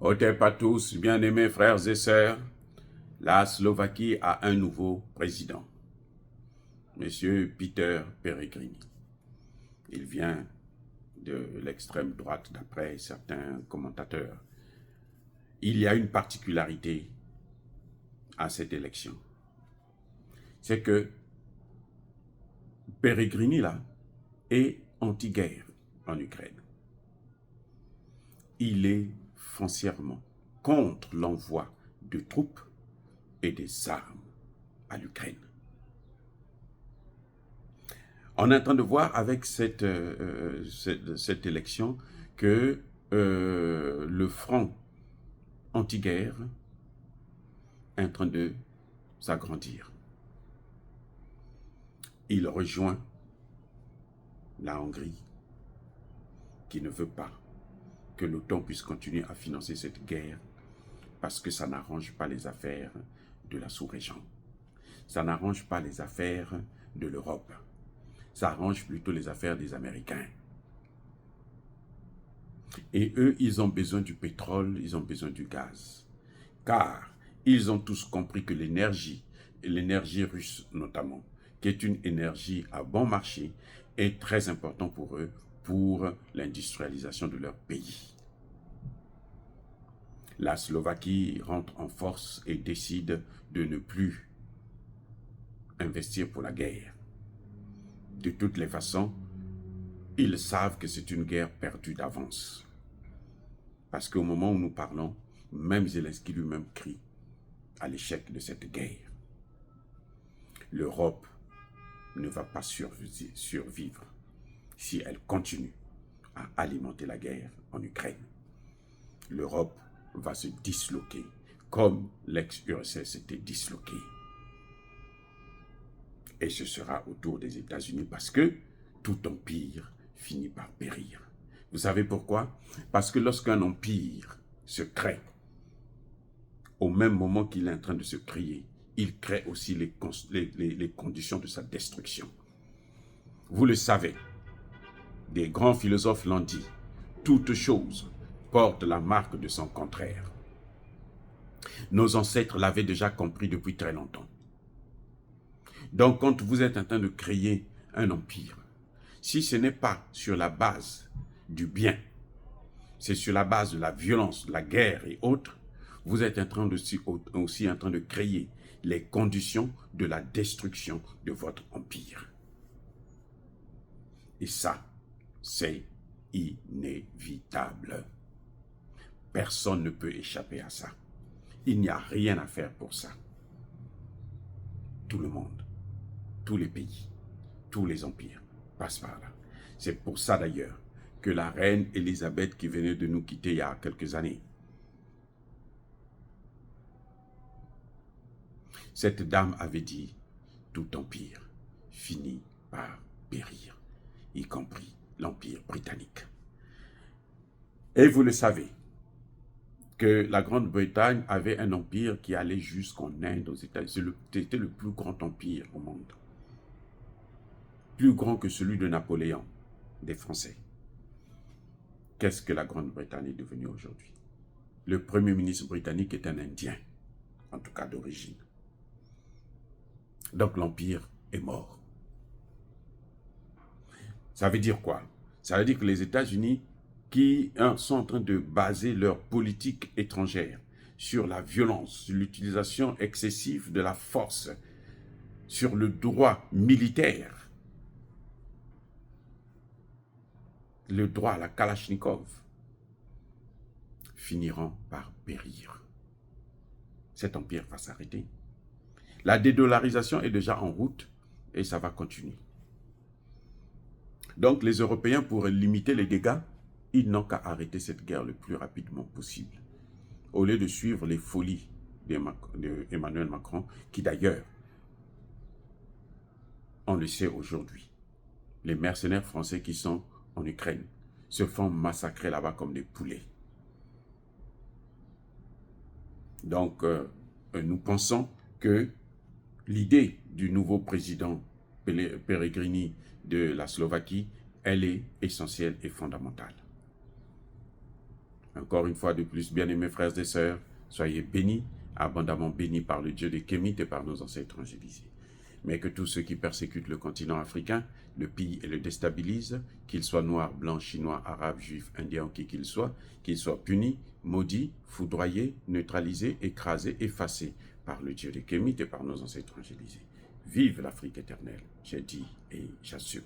Otep à tous, bien-aimés frères et sœurs, la Slovaquie a un nouveau président, M. Peter Pellegrini. Il vient de l'extrême droite d'après certains commentateurs. Il y a une particularité à cette élection. C'est que Pellegrini là est anti-guerre en Ukraine. Il est foncièrement contre l'envoi de troupes et des armes à l'Ukraine. On est en train de voir avec cette élection que le front anti-guerre est en train de s'agrandir. Il rejoint la Hongrie, qui ne veut pas que l'OTAN puisse continuer à financer cette guerre parce que ça n'arrange pas les affaires de la sous-région. Ça n'arrange pas les affaires de l'Europe. Ça arrange plutôt les affaires des Américains. Et eux, ils ont besoin du pétrole, ils ont besoin du gaz. Car ils ont tous compris que l'énergie, et l'énergie russe notamment, qui est une énergie à bon marché, est très important pour eux, pour l'industrialisation de leur pays. La Slovaquie rentre en force et décide de ne plus investir pour la guerre. De toutes les façons, ils savent que c'est une guerre perdue d'avance. Parce qu'au moment où nous parlons, même Zelensky lui-même crie à l'échec de cette guerre. L'Europe ne va pas survivre si elle continue à alimenter la guerre en Ukraine. L'Europe va se disloquer comme l'ex-URSS s'était disloquée. Et ce sera autour des États-Unis parce que tout empire finit par périr. Vous savez pourquoi? Parce que lorsqu'un empire se crée, au même moment qu'il est en train de se créer, il crée aussi les conditions de sa destruction. Vous le savez, des grands philosophes l'ont dit, toute chose porte la marque de son contraire. Nos ancêtres l'avaient déjà compris depuis très longtemps. Donc, quand vous êtes en train de créer un empire, si ce n'est pas sur la base du bien, c'est sur la base de la violence, de la guerre et autres, vous êtes aussi en train de créer les conditions de la destruction de votre empire. Et ça, c'est inévitable. Personne ne peut échapper à ça. Il n'y a rien à faire pour ça. Tout le monde, tous les pays, tous les empires passent par là. C'est pour ça d'ailleurs que la reine Élisabeth qui venait de nous quitter il y a quelques années, cette dame avait dit, tout empire finit par périr, y compris l'empire britannique. Et vous le savez, que la Grande-Bretagne avait un empire qui allait jusqu'en Inde, aux États-Unis. C'était le plus grand empire au monde. Plus grand que celui de Napoléon, des Français. Qu'est-ce que la Grande-Bretagne est devenue aujourd'hui? Le premier ministre britannique est un Indien, en tout cas d'origine. Donc l'empire est mort. Ça veut dire quoi? Ça veut dire que les États-Unis qui sont en train de baser leur politique étrangère sur la violence, sur l'utilisation excessive de la force, sur le droit militaire, le droit à la Kalachnikov, finiront par périr. Cet empire va s'arrêter. La dédollarisation est déjà en route et ça va continuer. Donc les Européens, pour limiter les dégâts, ils n'ont qu'à arrêter cette guerre le plus rapidement possible. Au lieu de suivre les folies d'Emmanuel Macron, qui d'ailleurs, on le sait aujourd'hui, les mercenaires français qui sont en Ukraine se font massacrer là-bas comme des poulets. Donc, nous pensons que l'idée du nouveau président Pellegrini de la Slovaquie, elle est essentielle et fondamentale. Encore une fois de plus, bien-aimés frères et sœurs, soyez bénis, abondamment bénis par le Dieu des Kémites et par nos ancêtres angélisés. Mais que tous ceux qui persécutent le continent africain, le pillent et le déstabilisent, qu'ils soient noirs, blancs, chinois, arabes, juifs, indiens, qui qu'ils soient punis, maudits, foudroyés, neutralisés, écrasés, effacés par le Dieu des Kémites et par nos ancêtres angélisés. Vive l'Afrique éternelle, j'ai dit et j'assume.